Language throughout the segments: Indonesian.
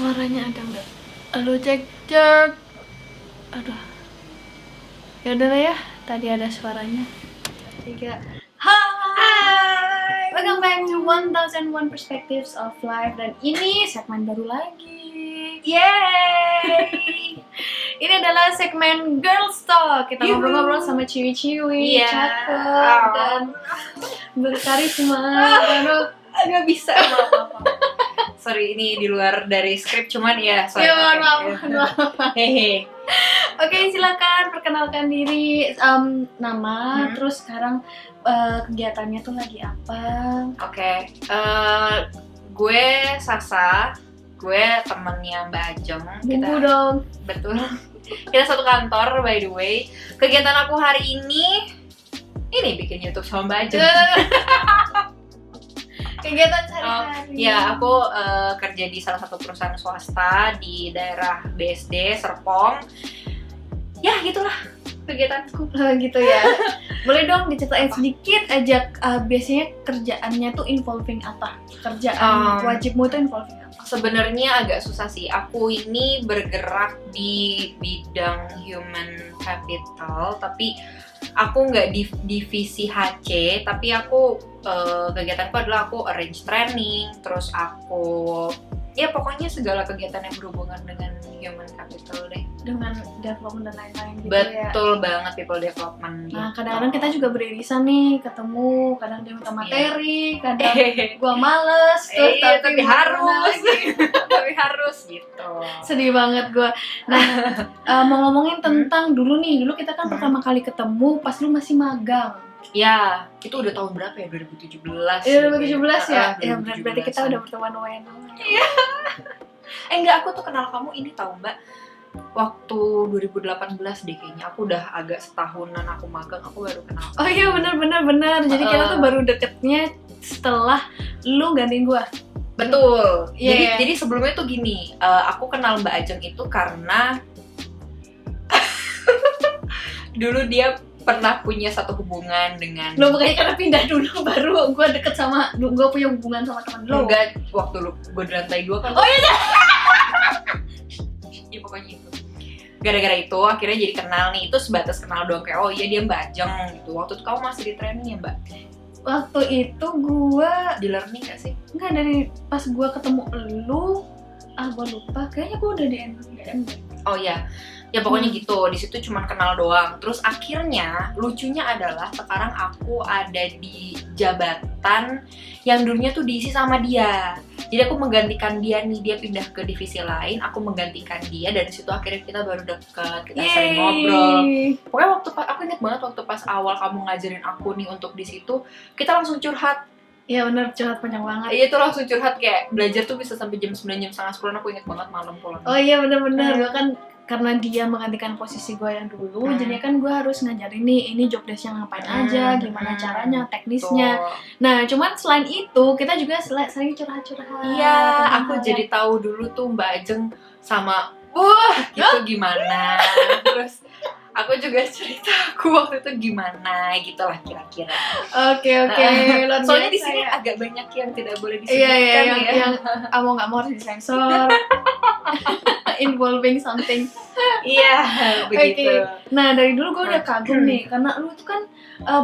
Suaranya ada nggak? Halo, cek cek. Aduh. Ya udah lah ya. Tadi ada suaranya. 3. Hai. Welcome back to 1001 Perspectives of Life, dan ini segmen baru lagi. Yeay. Ini adalah segmen Girls Talk. Kita ngobrol-ngobrol sama ciwi-ciwi cakep dan berkarisma. Aduh, agak bisa. Maaf. Sorry, ini di luar dari skrip, cuman ya sorry. Ya, maaf. Hehe. Oke, silakan perkenalkan diri, nama, terus sekarang kegiatannya tuh lagi apa? Oke, gue Sasa, gue temennya Mbak Ajeng. Bumbu dong. Betul. Kita satu kantor, by the way. Kegiatan aku hari ini bikin YouTube sama Mbak Ajeng. Kegiatan sehari-hari. Ya, aku kerja di salah satu perusahaan swasta di daerah BSD, Serpong. Ya, gitulah kegiatanku. Gitu ya. Boleh dong diceritain sedikit aja, biasanya kerjaannya tuh involving apa? Kerjaan wajibmu tuh involving apa? Sebenarnya agak susah sih. Aku ini bergerak di bidang human capital, tapi aku nggak di divisi HC, tapi aku kegiatanku adalah aku arrange training, terus aku ya pokoknya segala kegiatan yang berhubungan dengan human capital deh. Dengan development dan lain-lain gitu. Betul ya. banget, people development gitu. Nah, kadang-kadang kita juga beririsan nih, ketemu, kadang dia minta materi, kadang gua males, terus tapi harus tapi harus gitu. Sedih banget gua. Nah, mau ngomongin tentang dulu kita kan pertama kali ketemu pas lu masih magang. Ya, itu udah tahun berapa ya? 2017. Iya, 2017 ya? Ya, 2017. berarti kita udah berteman lumayan lama. Iya. Enggak, aku tuh kenal kamu ini tahu Mbak, waktu 2018 deh kayaknya. Aku udah agak setahunan aku magang, aku baru kenal. Oh iya, benar. Jadi kita tuh baru deketnya setelah lu gantiin gua. Betul. Yeah. Jadi sebelumnya tuh gini, aku kenal Mbak Ajeng itu karena dulu dia pernah punya satu hubungan dengan. Lo bukannya karena pindah dulu baru gue deket sama, gue punya hubungan sama teman lo? Enggak, waktu gue di lantai 2 kan. Oh iya. Ya pokoknya itu. Gara-gara itu akhirnya jadi kenal nih. Itu sebatas kenal doang, kayak oh iya dia Mbak Ajeng gitu. Waktu itu kamu masih di training ya Mbak? Waktu itu gue di learning gak sih? Enggak, dari pas gue ketemu lu, gue lupa. Kayaknya gue udah di NDM. Oh iya. Ya pokoknya gitu, di situ cuma kenal doang. Terus akhirnya lucunya adalah sekarang aku ada di jabatan yang dulunya tuh diisi sama dia. Jadi aku menggantikan dia nih, dia pindah ke divisi lain, aku menggantikan dia, dan di situ akhirnya kita baru deket, kita sering ngobrol. Pokoknya aku ingat banget waktu pas awal kamu ngajarin aku nih untuk di situ, kita langsung curhat. Iya bener, curhat panjang banget. Iya, itu langsung curhat, kayak belajar tuh bisa sampai jam 9, jam setengah 10, aku ingat banget malam pulang. Oh iya bener. Gue kan karena dia menggantikan posisi gue yang dulu, jadinya kan gue harus ngajarin nih, ini job desk-nya ngapain aja, gimana caranya, teknisnya. Nah, cuman selain itu, kita juga sering curhat-curhat. Iya, aku jadi tahu dulu tuh Mbak Ajeng sama gitu gimana. Terus aku juga cerita aku waktu itu gimana, gitulah kira-kira. Oke. Soalnya di sini agak banyak yang tidak boleh disebutkan. Iya, yang mau nggak mau harus disensor. Involving something. Iya, begitu. Nah, dari dulu gue udah kagum nih, karena lu tuh kan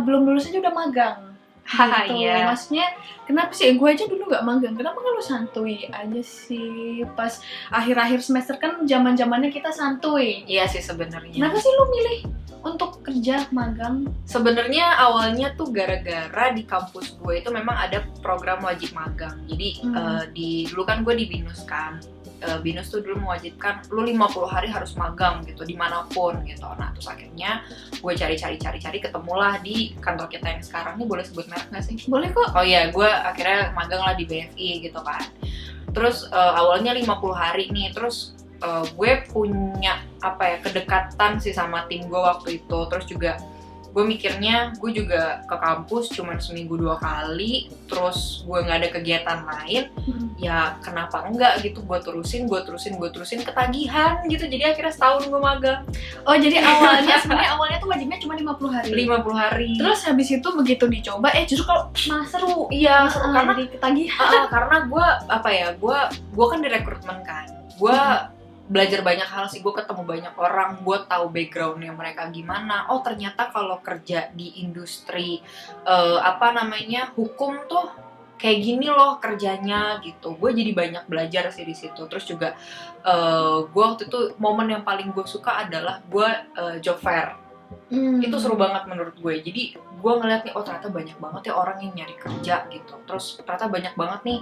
belum lulus aja udah magang. Gitu. Iya. Maksudnya kenapa sih gue aja dulu nggak magang? Kenapa nggak lu santuy aja sih? Pas akhir-akhir semester kan zaman-zamannya kita santuy. Iya sih sebenarnya. Kenapa sih lu milih untuk kerja magang? Sebenarnya awalnya tuh gara-gara di kampus gue itu memang ada program wajib magang. Jadi dulu kan gue di BINUS kan. BINUS tuh dulu mewajibkan lu 50 hari harus magang gitu dimanapun gitu. Nah terus akhirnya gue cari ketemulah di kantor kita yang sekarang. Ini boleh sebut merek nggak sih? Boleh kok. Oh iya, gue akhirnya magang lah di BFI gitu kan. Terus awalnya 50 hari nih. Terus gue punya kedekatan sih sama tim gue waktu itu. Terus juga gue mikirnya gue juga ke kampus cuman seminggu 2 kali, terus gue nggak ada kegiatan lain, ya kenapa enggak gitu, gue terusin ketagihan gitu, jadi akhirnya setahun gue magang. Oh jadi sebenarnya awalnya tuh wajibnya cuma 50 hari. 50 hari. Terus habis itu begitu dicoba, justru kalau malah seru. Iya, seru karena jadi ketagihan. karena gue kan di rekrutmen kan, gue belajar banyak hal sih, gue ketemu banyak orang, gue tahu backgroundnya mereka gimana. Oh ternyata kalau kerja di industri hukum tuh kayak gini loh kerjanya gitu. Gue jadi banyak belajar sih di situ. Terus juga gue waktu itu momen yang paling gue suka adalah gue job fair. Itu seru banget menurut gue. Jadi gue ngeliat nih, oh ternyata banyak banget ya orang yang nyari kerja gitu. Terus ternyata banyak banget nih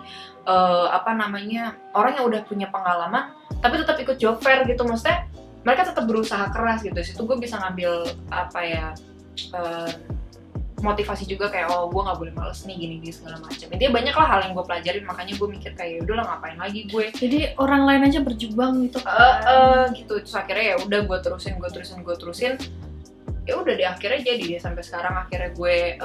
orang yang udah punya pengalaman tapi tetap ikut job fair gitu. Maksudnya mereka tetap berusaha keras gitu. Di situ gue bisa ngambil motivasi juga, kayak oh gue nggak boleh males nih gini segala macam. Intinya banyak lah hal yang gue pelajarin, makanya gue mikir kayak udahlah ngapain lagi gue. Jadi orang lain aja berjuang gitu kan. Gitu. Terus akhirnya ya udah gue terusin. Ya udah deh, akhirnya jadi deh sampai sekarang. Akhirnya gue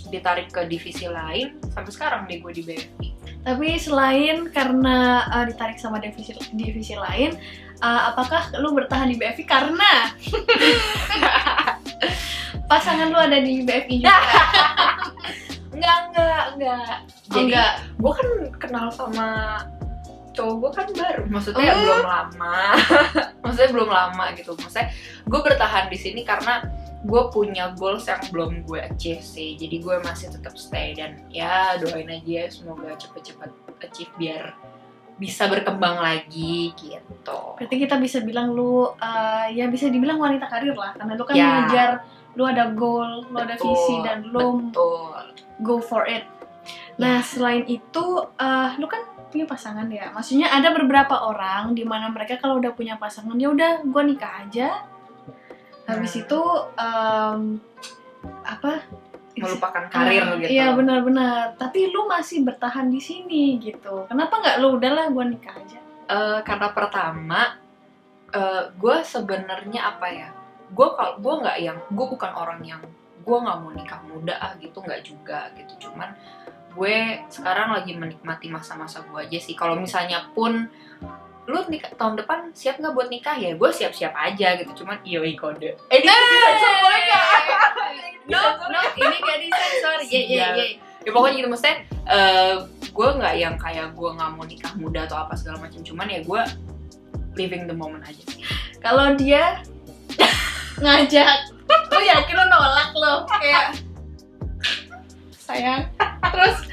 ditarik ke divisi lain, sampai sekarang deh gue di BFI. Tapi selain karena ditarik sama divisi lain, apakah lu bertahan di BFI karena pasangan lu ada di BFI juga? Enggak. Jadi gue kan kenal sama cowok gue kan baru, maksudnya belum lama gitu. Maksudnya gue bertahan di sini karena gue punya goals yang belum gue achieve sih, jadi gue masih tetap stay. Dan ya doain aja semoga cepet-cepet achieve biar bisa berkembang lagi gitu. Berarti kita bisa bilang lu ya bisa dibilang wanita karir lah, karena lu kan Ya. mengejar, lu ada goal, lu ada visi, dan lu Betul. go for it. Nah selain itu lu kan punya pasangan ya, maksudnya ada beberapa orang di mana mereka kalau udah punya pasangan ya udah gue nikah aja, habis itu melupakan karir gitu. Iya benar-benar. Tapi lu masih bertahan di sini gitu. Kenapa nggak lu udahlah gue nikah aja? Karena pertama, gue sebenarnya gue bukan orang yang gue nggak mau nikah muda gitu, nggak juga gitu. Cuman gue sekarang lagi menikmati masa-masa gue aja sih. Kalau misalnya pun lu nikah tahun depan, siap nggak buat nikah, ya gue siap-siap aja gitu. Cuman yoi kode disensor boleh nggak? No, ini gak disensor. Ya pokoknya gitu, maksudnya gue nggak yang kayak gue nggak mau nikah muda atau apa segala macam. Cuman ya gue living the moment aja sih. Kalau dia ngajak, lu yakin lu nolak lo? Kayak sayang, terus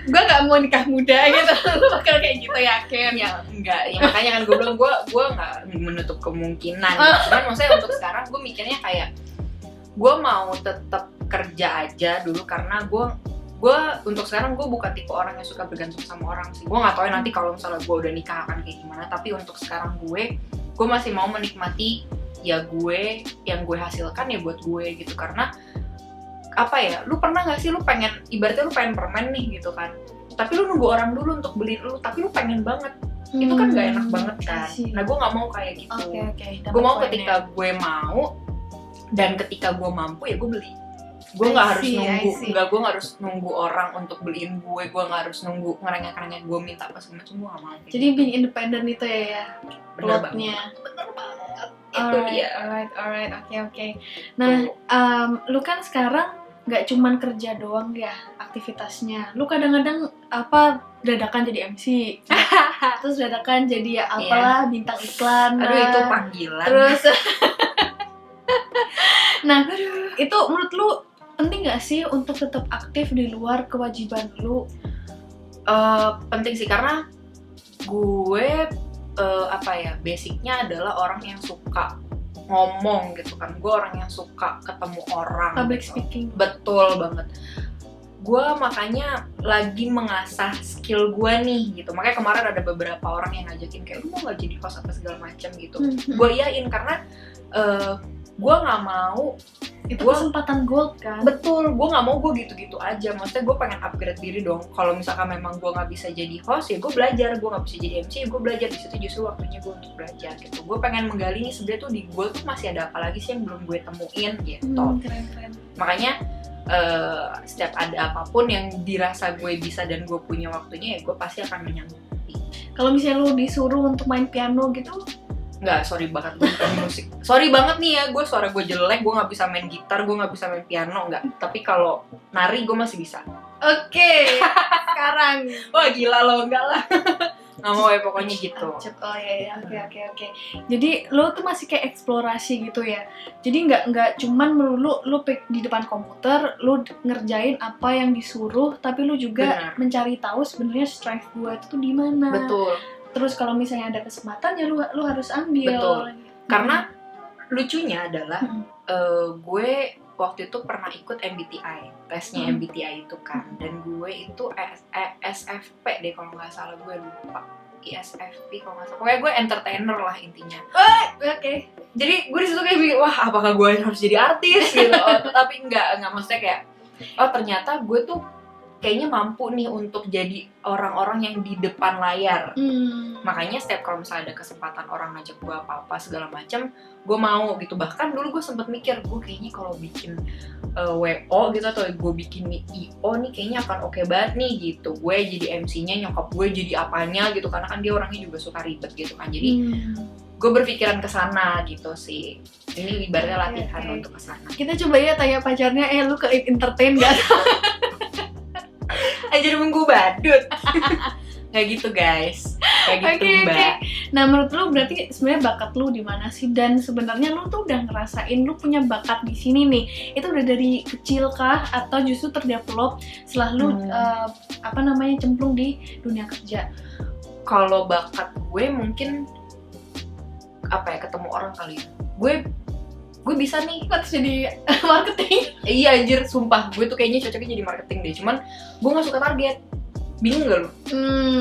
gue nggak mau nikah muda gitu, lu bakal kayak gitu yakin? Ya enggak, ya makanya kan gue bilang gue nggak menutup kemungkinan. Cuman maksudnya untuk sekarang gue mikirnya kayak gue mau tetap kerja aja dulu, karena gue untuk sekarang gue bukan tipe orang yang suka bergantung sama orang sih. Gue nggak tahu nanti kalau misalnya gue udah nikah akan kayak gimana, tapi untuk sekarang gue masih mau menikmati ya gue yang gue hasilkan ya buat gue gitu. Karena apa ya, lu pernah nggak sih lu pengen, ibaratnya lu pengen permen nih gitu kan, tapi lu nunggu orang dulu untuk beli lu, tapi lu pengen banget, itu kan nggak enak banget kan. Nah gue nggak mau kayak gitu. Gue mau ketika gue mau dan ketika gue mampu ya gue beli. Gue nggak harus nunggu orang untuk beliin gue nggak harus nunggu ngerengek gue minta apa segala macam, gue nggak mau. Jadi being independent itu ya plotnya. Bener banget. Itu dia. Alright, oke. Nah, lu kan sekarang nggak cuman kerja doang ya aktivitasnya. Lu kadang-kadang dadakan jadi MC, terus dadakan jadi ya apalah bintang iklan. Aduh itu panggilan. Terus, nah itu menurut lu penting nggak sih untuk tetap aktif di luar kewajiban lu? Penting sih, karena gue basicnya adalah orang yang suka ngomong gitu kan. Gue orang yang suka ketemu orang. Public gitu. speaking. Betul banget. Gue makanya lagi mengasah skill gue nih gitu. Makanya kemarin ada beberapa orang yang ngajakin kayak lu mau nggak jadi host apa segala macam gitu. Gue iyain karena gue nggak mau Itu Gua- kesempatan gold kan. Betul, gue nggak mau gue gitu-gitu aja. Maksudnya gue pengen upgrade diri dong. Kalau misalkan memang gue nggak bisa jadi host ya gue belajar. Gue nggak bisa jadi MC ya gue belajar. Di situ justru waktunya gue untuk belajar gitu. Gue pengen menggali nih sebenarnya tuh di gue tuh masih ada apa lagi sih yang belum gue temuin gitu. Keren. Makanya setiap ada apapun yang dirasa gue bisa dan gue punya waktunya ya gue pasti akan menyanggupi. Kalau misalnya lu disuruh untuk main piano gitu, Nggak, sorry banget gue bukan musik. Sorry banget nih ya, suara gue jelek, gue nggak bisa main gitar, gue nggak bisa main piano, nggak. Tapi kalau nari gue masih bisa. oke. Sekarang Wah gila lo, enggak lah. Nggak mau ya pokoknya gitu. Oh ya, oke. Jadi lo tuh masih kayak eksplorasi gitu ya. Jadi nggak cuman melulu lo di depan komputer, lo ngerjain apa yang disuruh, tapi lo juga Benar. mencari tahu sebenarnya strength gue itu tuh di mana. Betul. Terus kalau misalnya ada kesempatan ya lo harus ambil. Betul. Karena lucunya adalah gue waktu itu pernah ikut MBTI, tesnya MBTI itu kan, dan gue itu SFP deh kalau nggak salah, gue lupa. ISFP kalau nggak salah. Pokoknya gue entertainer lah intinya. Oke. Jadi gue disitu kayak mikir, wah apakah gue harus jadi artis gitu. Tapi enggak maksudnya kayak, oh ternyata gue tuh kayaknya mampu nih untuk jadi orang-orang yang di depan layar. Makanya setiap kalau misalnya ada kesempatan orang ngajak gue apa-apa segala macam, gue mau gitu. Bahkan dulu gue sempet mikir, gue kayaknya kalau bikin WO gitu atau gue bikin IO nih kayaknya akan oke banget nih gitu. Gue jadi MC-nya, nyokap gue jadi apanya gitu, karena kan dia orangnya juga suka ribet gitu kan. Jadi gue berpikiran kesana gitu sih. Ini ibaratnya latihan untuk kesana. Kita coba ya tanya pacarnya, lu ke entertain gak? Aja nunggu badut. Kayak gitu guys. Kayak gitu Mbak. Nah menurut lu berarti sebenarnya bakat lu di mana sih? Dan sebenarnya lu tuh udah ngerasain lu punya bakat di sini nih. Itu udah dari kecil kah atau justru terdevelop setelah lu cemplung di dunia kerja? Kalau bakat gue mungkin ketemu orang kali ya. Gue bisa nih Terus jadi marketing. Iya anjir, sumpah gue tuh kayaknya cocoknya jadi marketing deh. Cuman gue gak suka target. Bingung gak lu?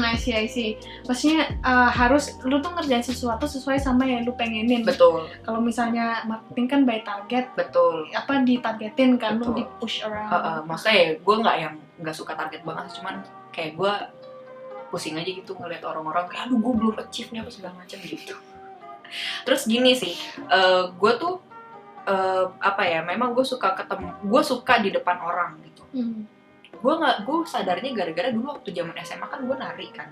I see. Maksudnya harus lu tuh ngerjain sesuatu sesuai sama yang lu pengenin. Betul. Kalau misalnya marketing kan by target, Betul. ditargetin kan, Betul. lu di push around. Maksudnya ya gue gak suka target banget. Cuman kayak gue pusing aja gitu ngeliat orang-orang kayak aduh gue belum achieve nih apa segala macam gitu. Terus gini sih, gue tuh memang gue suka di depan orang gitu. Gue sadarnya gara-gara dulu waktu zaman SMA kan gue nari kan.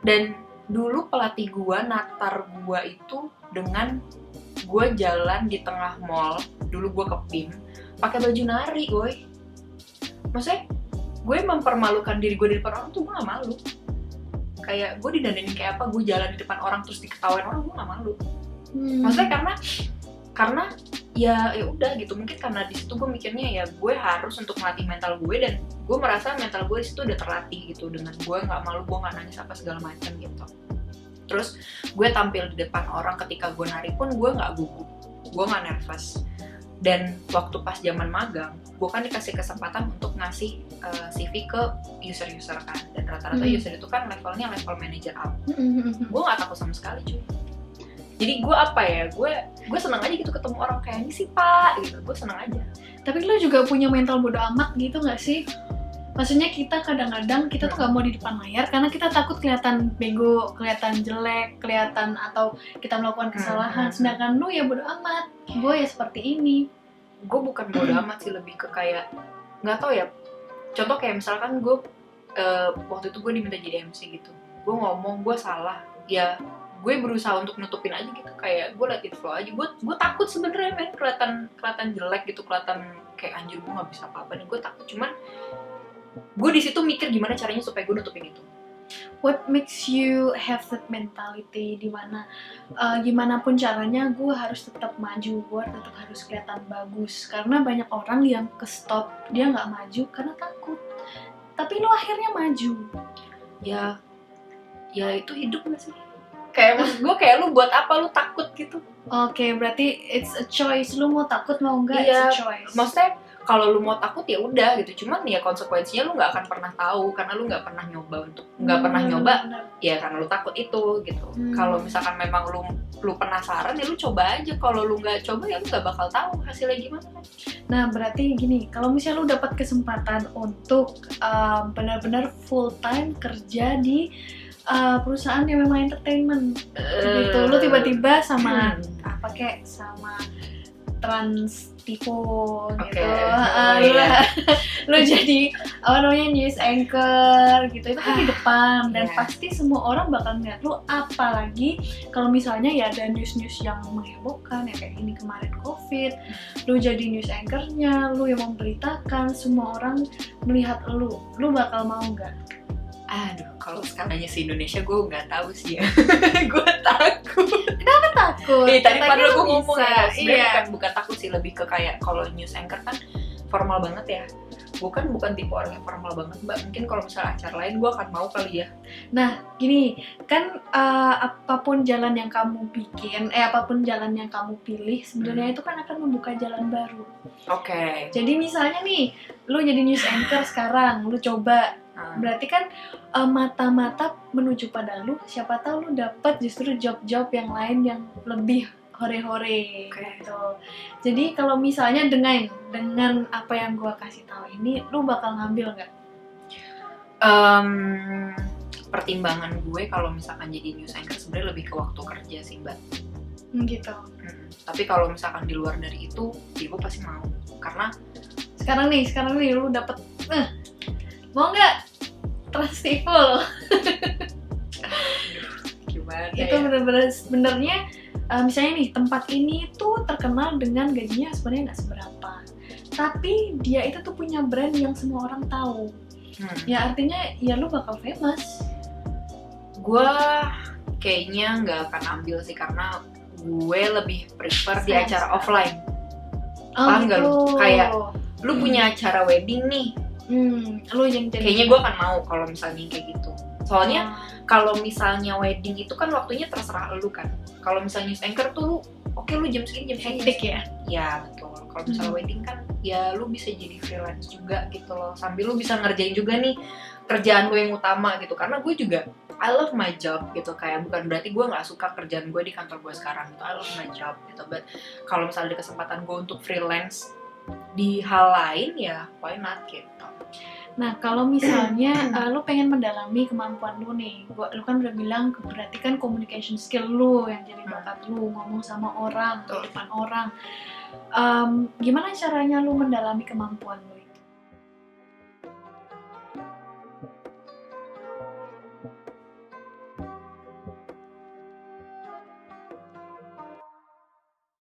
Dan dulu pelatih gue natar gue itu dengan gue jalan di tengah mall, dulu gue ke PIM pakai baju nari, gue. Maksudnya gue mempermalukan diri gue di depan orang tuh gue gak malu. Kayak gue didandanin kayak apa, gue jalan di depan orang terus diketawain orang, gue gak malu. Maksudnya karena ya udah gitu, mungkin karena di situ gue mikirnya ya gue harus untuk melatih mental gue, dan gue merasa mental gue di situ udah terlatih gitu dengan gue nggak malu, gue nggak nangis apa segala macam gitu. Terus gue tampil di depan orang ketika gue nari pun gue nggak gugup, gue nggak nervous. Dan waktu pas zaman magang, gue kan dikasih kesempatan untuk ngasih CV ke user-user kan, dan rata-rata user itu kan levelnya level manager up. Gue nggak takut sama sekali cuy. Jadi gue senang aja gitu ketemu orang kayak ini sih pak gitu, gue senang aja. Tapi lu juga punya mental bodo amat gitu nggak sih? Maksudnya kita kadang-kadang kita tuh nggak mau di depan layar karena kita takut kelihatan bego, kelihatan jelek, kelihatan atau kita melakukan kesalahan. Sedangkan lu ya bodo amat, gue ya seperti ini. Gue bukan bodo amat sih, lebih ke kayak nggak tahu ya. Contoh kayak misalkan gue waktu itu gue diminta jadi MC gitu, gue ngomong gue salah, ya gue berusaha untuk nutupin aja gitu, kayak gue let it flow aja. Gue takut sebenarnya men, kelihatan jelek gitu, kelihatan kayak anjir gue nggak bisa apa-apa nih, gue takut. Cuman gue di situ mikir gimana caranya supaya gue nutupin itu. What makes you have that mentality di mana gimana pun caranya gue harus tetap maju, gue tetap harus kelihatan bagus, karena banyak orang yang ke stop, dia nggak maju karena takut. Tapi lo akhirnya maju. Ya itu hidup nggak sih? Kayak maksud gue kayak lu buat apa lu takut gitu. Oke, berarti it's a choice, lu mau takut mau enggak, Iya, it's a choice. Maksudnya kalau lu mau takut ya udah gitu, cuman ya konsekuensinya lu nggak akan pernah tahu karena lu nggak pernah nyoba ya karena lu takut itu gitu. Kalau misalkan memang lu penasaran ya lu coba aja. Kalau lu nggak coba ya lu nggak bakal tahu hasilnya gimana kan. Nah berarti gini, kalau misalnya lu dapat kesempatan untuk benar-benar full time kerja di perusahaan yang memang entertainment gitu, lu tiba-tiba sama apa kayak sama Trans Tivo gitu, lu jadi apa namanya news anchor gitu, itu kan di depan dan pasti semua orang bakal ngeliat lu, apalagi kalau misalnya ya ada news yang menghebohkan ya kayak ini kemarin COVID, lu jadi news anchornya, lu yang memberitakan, semua orang melihat lu bakal mau nggak? Aduh, kalau skalanya se-Indonesia gue nggak tahu sih ya. Gue takut. Kenapa takut? Tadi padahal gue ngomong ya, sebenarnya bukan takut sih, lebih ke kayak kalau news anchor kan formal banget ya. Bukan tipe orang yang formal banget, Mbak. Mungkin kalau misalnya acara lain gue akan mau kali ya. Nah, gini, kan apapun jalan yang kamu bikin, apapun jalan yang kamu pilih, sebenarnya itu kan akan membuka jalan baru. Oke. Jadi misalnya nih, lu jadi news anchor sekarang, lu coba, berarti kan mata-mata menuju pada lu, siapa tahu lu dapat justru job-job yang lain yang lebih hore-hore gitu. Jadi kalau misalnya dengan apa yang gue kasih tahu ini, lu bakal ngambil nggak? Pertimbangan gue kalau misalkan jadi news anchor sebenarnya lebih ke waktu kerja sih, Mbak. Gitu. Tapi kalau misalkan di luar dari itu, ya gue pasti mau. Karena sekarang nih lu dapet mau nggak Trans Tivo? Gimana itu ya? bener-bener sebenarnya misalnya nih tempat ini tuh terkenal dengan gajinya sebenarnya nggak seberapa, tapi dia itu tuh punya brand yang semua orang tahu. Ya artinya ya lu bakal famous. Gue kayaknya nggak akan ambil sih, karena gue lebih prefer di acara offline. Paham nggak lu? Kayak lu punya acara wedding nih, lu yang jadi, kayaknya gue akan mau kalau misalnya kayak gitu. Soalnya kalau misalnya wedding itu kan waktunya terserah lu kan. Kalau misalnya news anchor tuh lu oke, lu jam segini hektik ya. Ya betul. Kalau misalnya wedding kan ya lu bisa jadi freelance juga gitu loh. Sambil lu bisa ngerjain juga nih kerjaan lu yang utama gitu. Karena gue juga I love my job gitu. Kayak bukan berarti gue nggak suka kerjaan gue di kantor gue sekarang gitu. I love my job gitu. But kalau misalnya ada kesempatan gue untuk freelance di hal lain ya why not gitu. Nah kalau misalnya lu pengen mendalami kemampuan lu nih, lu kan udah bilang berarti kan communication skill lu yang jadi bakat lu, ngomong sama orang, di depan orang. Gimana caranya lu mendalami kemampuan lu?